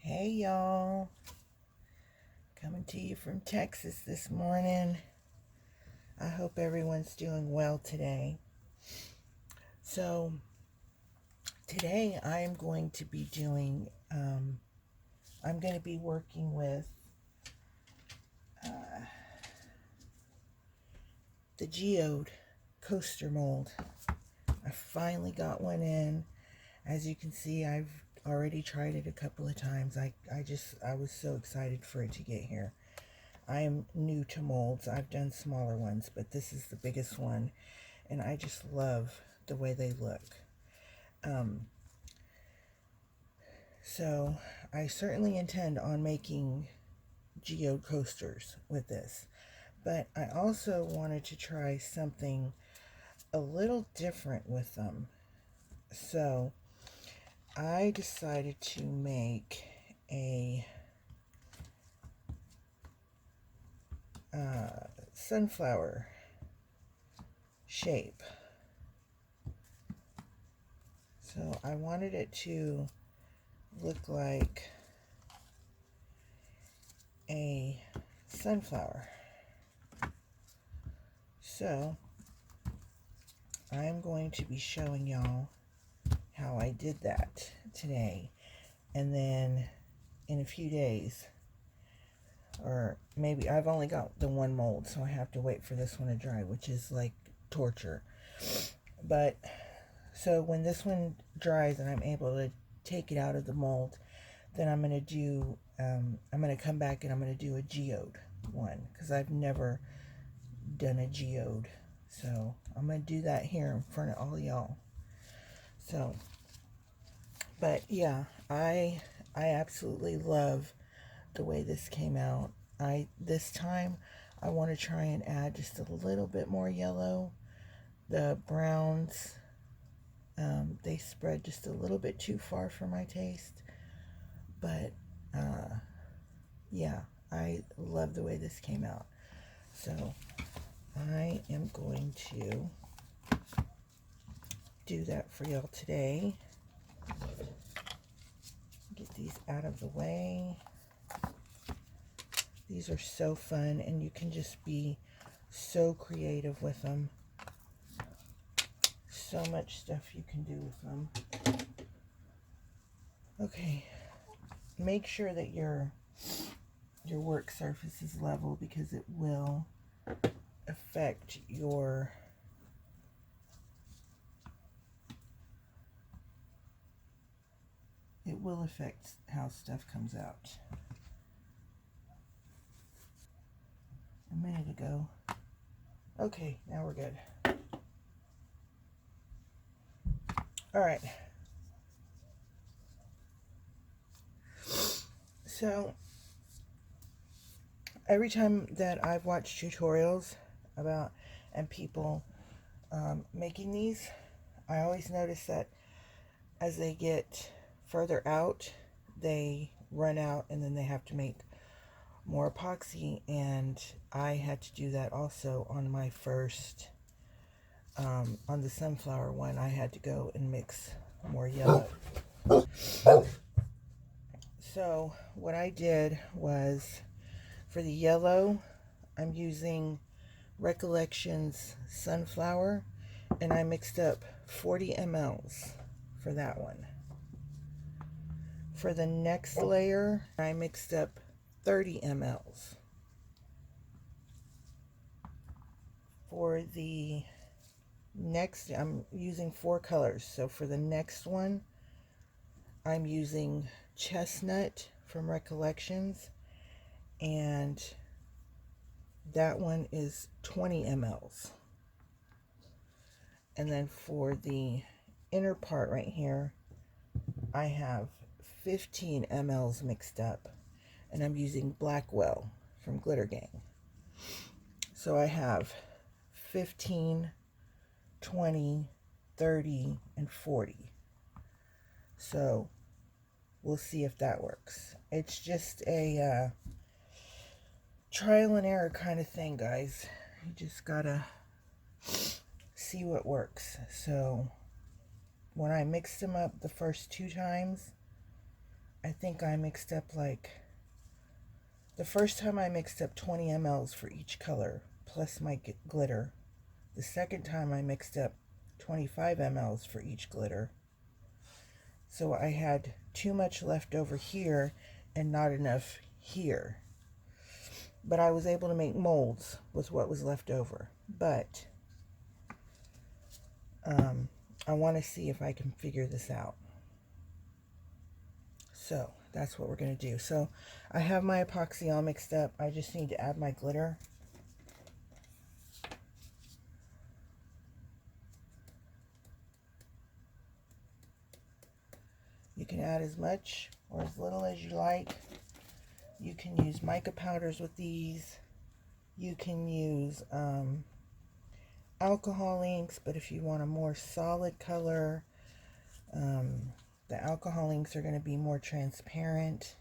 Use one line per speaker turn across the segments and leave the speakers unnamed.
Hey y'all, coming to you from Texas this morning. I hope everyone's doing well today. So today I'm going to be doing, I'm going to be working with the geode coaster mold. I finally got one in. As you can see, I've already tried it a couple of times. I was so excited for it to get here. I am new to molds. I've done smaller ones, but this is the biggest one, and I just love the way they look. So I certainly intend on making geode coasters with this, but I also wanted to try something a little different with them. So I decided to make a sunflower shape. So I wanted it to look like a sunflower. So I'm going to be showing y'all how I did that today, and then in a few days, or maybe I've only got the one mold, so I have to wait for this one to dry, which is like torture. But so when this one dries and I'm able to take it out of the mold, then I'm going to do I'm going to come back and I'm going to do a geode one, because I've never done a geode. So I'm going to do that here in front of all y'all. So, but yeah, I absolutely love the way this came out. This time I want to try and add just a little bit more yellow. The browns, they spread just a little bit too far for my taste, but yeah, I love the way this came out. So I am going to do that for y'all today. Get these out of the way. These are so fun, and you can just be so creative with them. So much stuff you can do with them. Okay, make sure that your work surface is level, because it will affect your how stuff comes out. A minute ago. Okay, now we're good. All right. So every time that I've watched tutorials about and people making these, I always notice that as they get further out, they run out, and then they have to make more epoxy. And I had to do that also on my first on the sunflower one. I had to go and mix more yellow. So what I did was, for the yellow, I'm using Recollections Sunflower, and I mixed up 40 mLs for that one. For the next layer, I mixed up 30 mLs. For the next, I'm using 4 colors. So for the next one, I'm using Chestnut from Recollections, and that one is 20 mLs. And then for the inner part right here, I have 15 mLs mixed up, and I'm using Blackwell from GlitterGang. So I have 15, 20, 30, and 40. So we'll see if that works. It's just a trial and error kind of thing, guys. You just gotta see what works. So when I mixed them up the first 2 times, I think I mixed up like, the first time I mixed up 20 mLs for each color, plus my glitter. The second time I mixed up 25 mLs for each glitter. So I had too much left over here and not enough here. But I was able to make molds with what was left over. But I want to see if I can figure this out. So that's what we're going to do. So I have my epoxy all mixed up. I just need to add my glitter. You can add as much or as little as you like. You can use mica powders with these. You can use alcohol inks, but if you want a more solid color, the alcohol inks are going to be more transparent.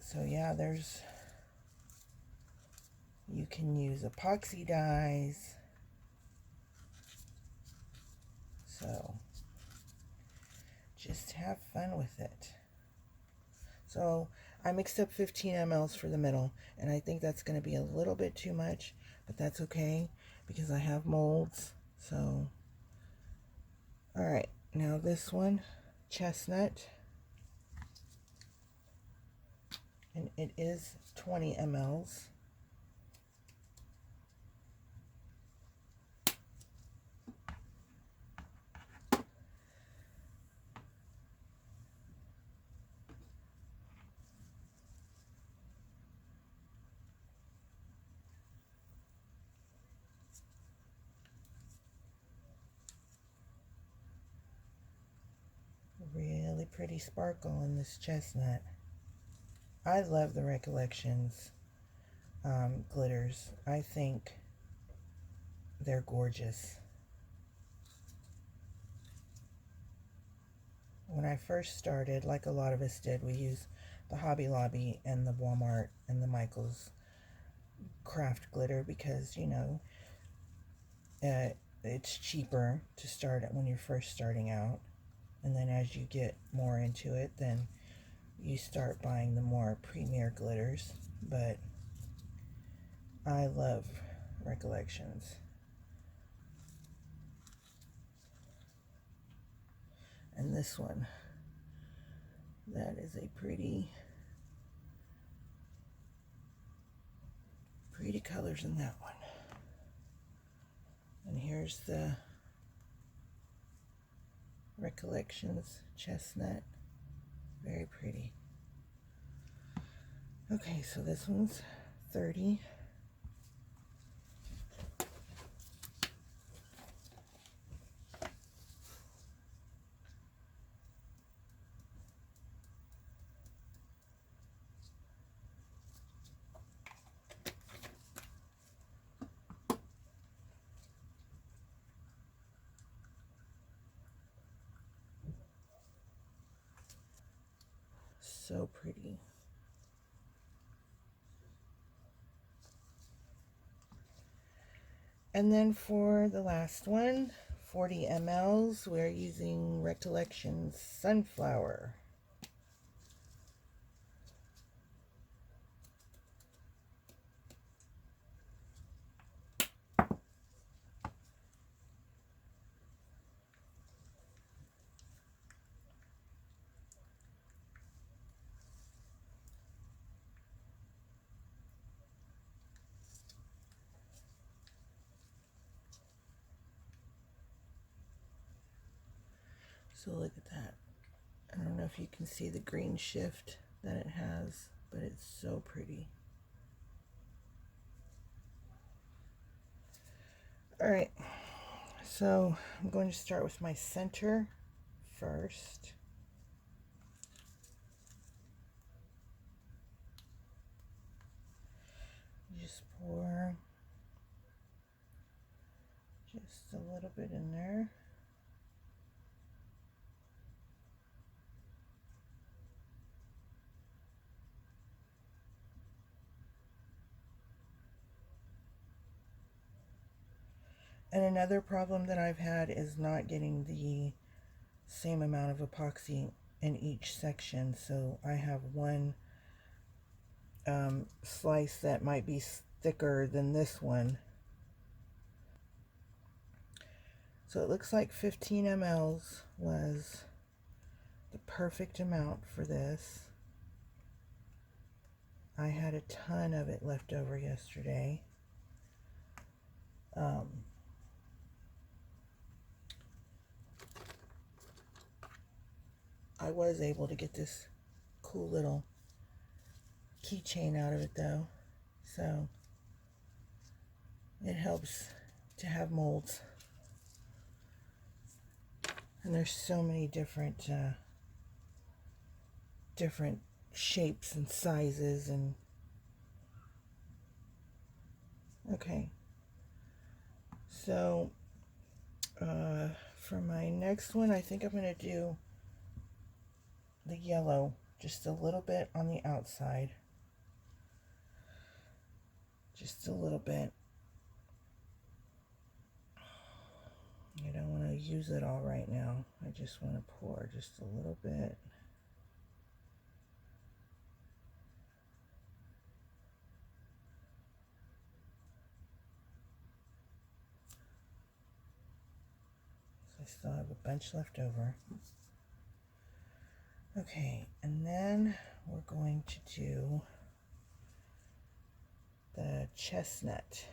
So yeah, you can use epoxy dyes. So just have fun with it. So I mixed up 15 mLs for the middle, and I think that's going to be a little bit too much, but that's okay because I have molds. So, all right, now this one, chestnut, and it is 20 mLs. Really pretty sparkle in this chestnut. I love the Recollections glitters. I think they're gorgeous. When I first started, like a lot of us did, we used the Hobby Lobby and the Walmart and the Michaels craft glitter because, you know, it's cheaper to start when you're first starting out. And then as you get more into it, then you start buying the more premier glitters. But I love Recollections. And this one, that is a pretty colors in that one. And here's the Recollections-Chestnut. Very pretty. Okay, so this one's 30. So pretty. And then for the last one, 40 mLs, we're using Recollections Sunflower. So look at that. I don't know if you can see the green shift that it has, but it's so pretty. All right, so I'm going to start with my center first. Just pour just a little bit in there. And another problem that I've had is not getting the same amount of epoxy in each section. So I have one slice that might be thicker than this one. So it looks like 15 mLs was the perfect amount for this. I had a ton of it left over yesterday. I was able to get this cool little keychain out of it though, so it helps to have molds. And there's so many different shapes and sizes. And okay, so for my next one, I think I'm going to do the yellow just a little bit on the outside, just a little bit. I don't want to use it all right now. I just want to pour just a little bit. I still have a bunch left over. Okay, and then we're going to do the chestnut.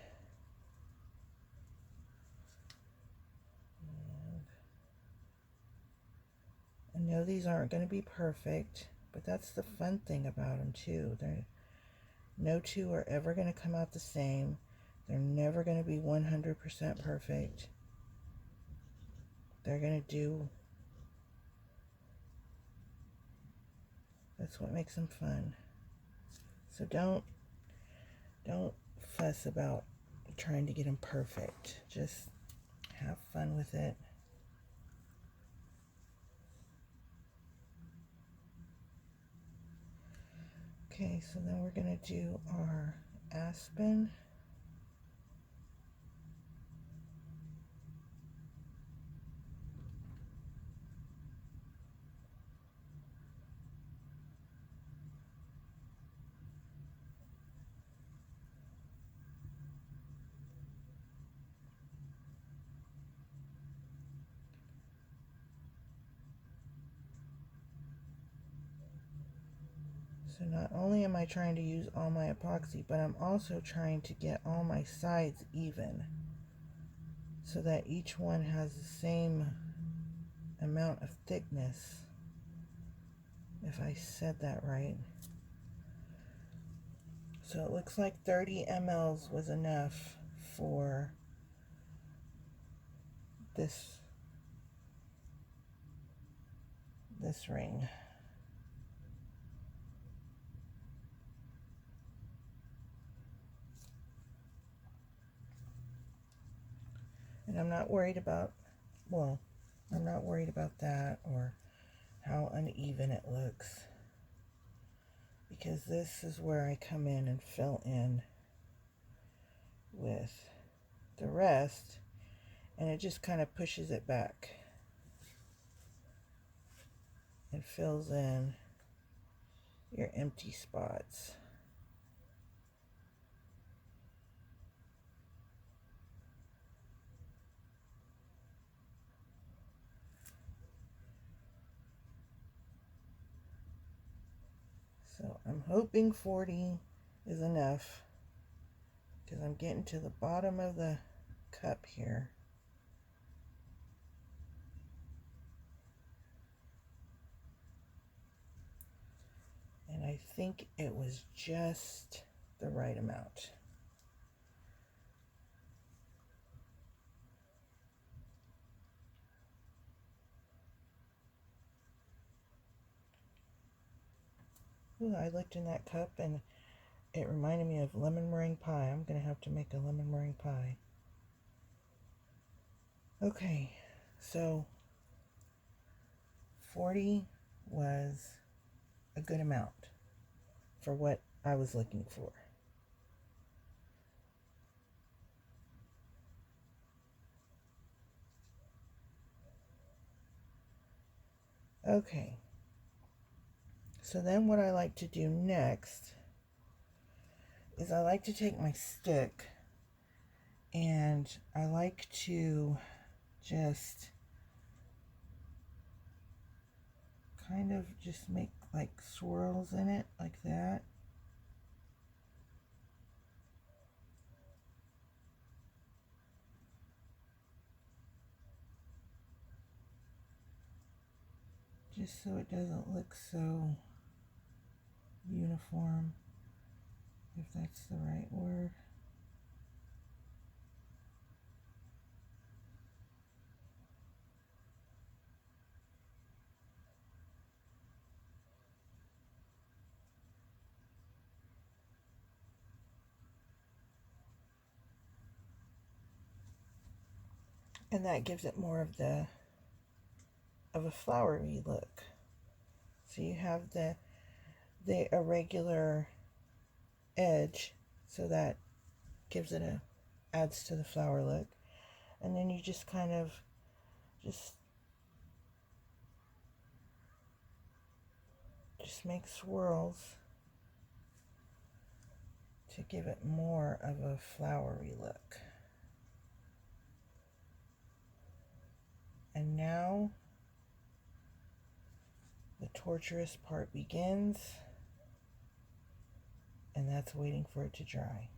I know these aren't going to be perfect, but that's the fun thing about them too. No two are ever going to come out the same. They're never going to be 100% perfect. They're going to do, that's what makes them fun. So don't fuss about trying to get them perfect. Just have fun with it. Okay, so then we're going to do our aspen. So not only am I trying to use all my epoxy, but I'm also trying to get all my sides even so that each one has the same amount of thickness, if I said that right. So it looks like 30 mLs was enough for this ring. And I'm not worried about, well, I'm not worried about that or how uneven it looks, because this is where I come in and fill in with the rest, and it just kind of pushes it back and fills in your empty spots. So I'm hoping 40 is enough, because I'm getting to the bottom of the cup here. And I think it was just the right amount. Ooh, I looked in that cup and it reminded me of lemon meringue pie. I'm going to have to make a lemon meringue pie. Okay, so 40 was a good amount for what I was looking for. Okay, So then what I like to do next is I like to take my stick and I like to just kind of just make like swirls in it like that. Just so it doesn't look so uniform, if that's the right word. And that gives it more of a flowery look. So you have the irregular edge, so that gives it adds to the flower look. And then you just kind of just make swirls to give it more of a flowery look. And now the torturous part begins, and that's waiting for it to dry.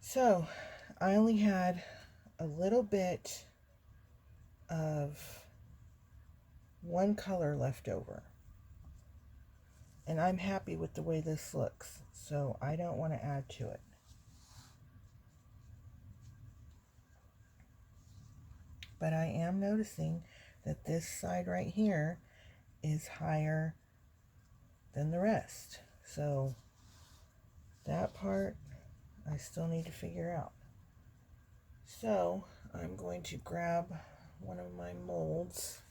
So I only had a little bit of one color left over, and I'm happy with the way this looks, so I don't want to add to it. But I am noticing that this side right here is higher than the rest, so that part I still need to figure out. So I'm going to grab one of my molds.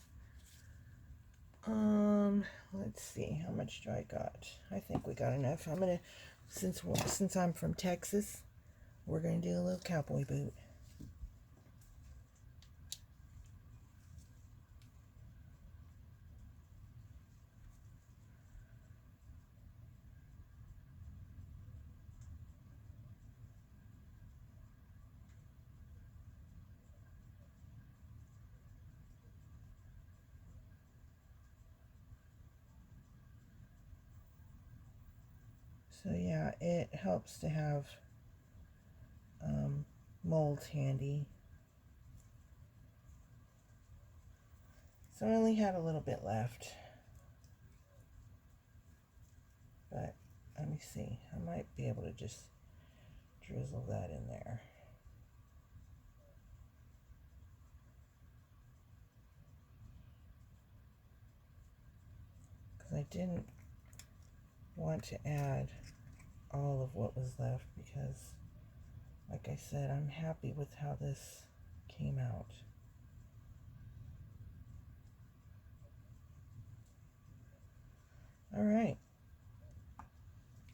Let's see, how much do I got? I think we got enough. I'm gonna, since I'm from Texas, we're gonna do a little cowboy boot. So yeah, it helps to have molds handy. So I only had a little bit left, but let me see. I might be able to just drizzle that in there. Because I didn't want to add all of what was left, because like I said, I'm happy with how this came out. All right,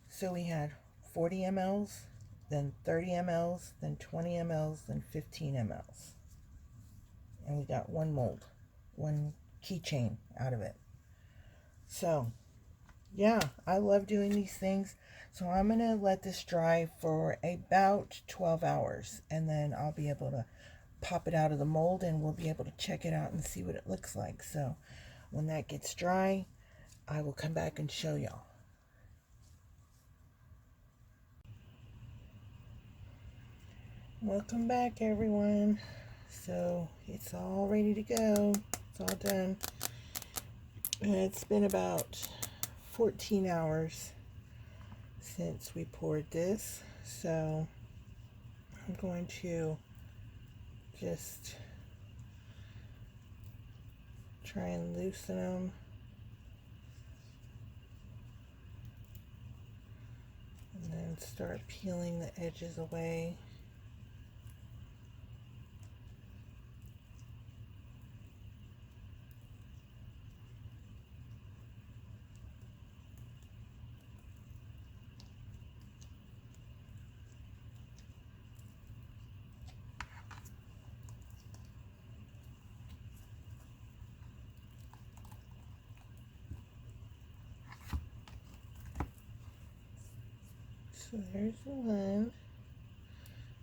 so we had 40 mLs, then 30 mLs, then 20 mLs, then 15 mLs. And we got one mold, one keychain out of it. So yeah, I love doing these things. So I'm going to let this dry for about 12 hours, and then I'll be able to pop it out of the mold and we'll be able to check it out and see what it looks like. So when that gets dry, I will come back and show y'all. Welcome back, everyone. So it's all ready to go. It's all done. And it's been about 14 hours since we poured this. So I'm going to just try and loosen them. And then start peeling the edges away. So there's the one,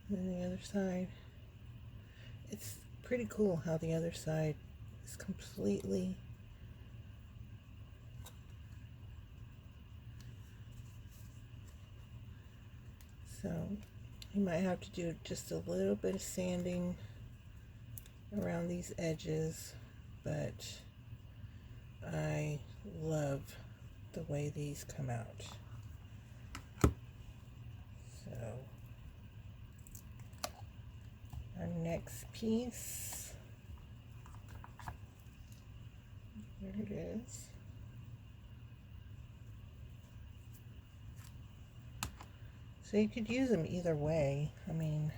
and then the other side. It's pretty cool how the other side is completely so you might have to do just a little bit of sanding around these edges, but I love the way these come out. So our next piece, there it is. So you could use them either way. I mean,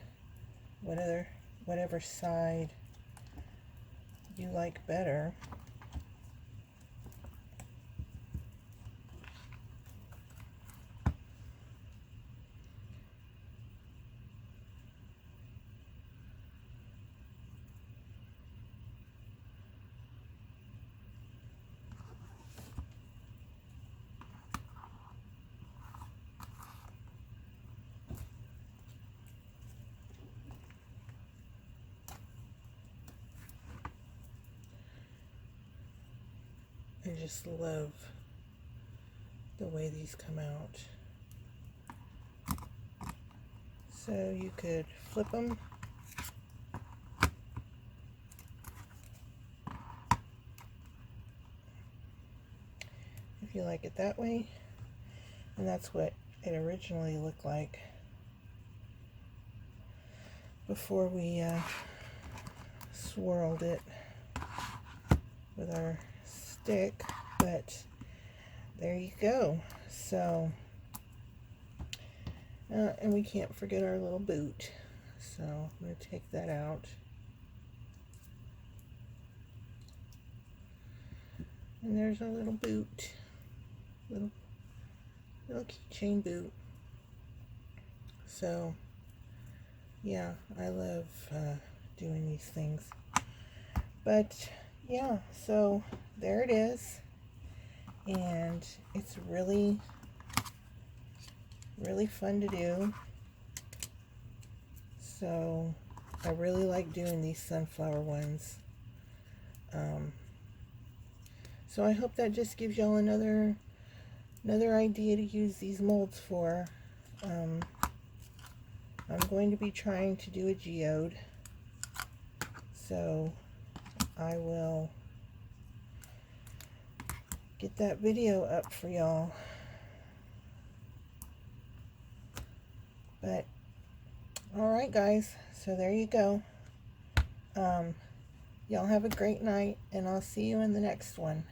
whatever side you like better. I just love the way these come out. So you could flip them. If you like it that way. And that's what it originally looked like before we swirled it with our stick, but there you go. So and we can't forget our little boot, so I'm going to take that out. And there's our little boot, little keychain boot. So yeah, I love doing these things. But yeah, so there it is, and it's really fun to do. So I really like doing these sunflower ones. So I hope that just gives y'all another idea to use these molds for. I'm going to be trying to do a geode, so I will get that video up for y'all. But alright guys, so there you go. Y'all have a great night, and I'll see you in the next one.